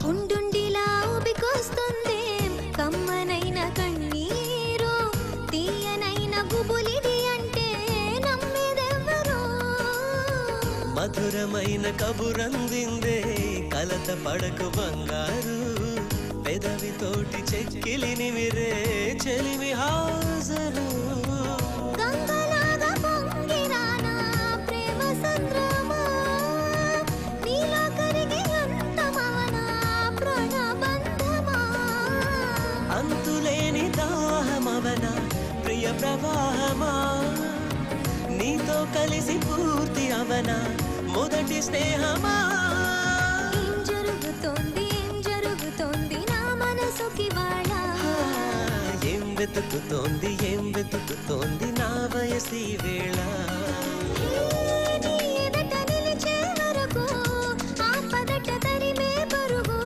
ఉండుండిలా ఉబికొస్తుంది కమ్మనైన కన్నీరు తీయనైన గుబులిది అంటే నమ్మేదెవ్వరు మధురమైన కబురందిందే కలత పడకు బంగారు పెదవితోటి చెక్కిలిని విరే చెలిమి హాజరు గంగలాగా పొంగిరానా ప్రేమ సంద్రమా నీలో కరిగి అంతమవనా ప్రాణబంధమా అంతులేని దాహమవన ప్రియ ప్రవాహమా నీతో కలిసి పూర్తి అవన మొదటి స్నేహమా ఏం జరుగుతోంది నా మనసుకి వాళ్ళ ఏం వెతుకుతోంది నా వయసి వేళ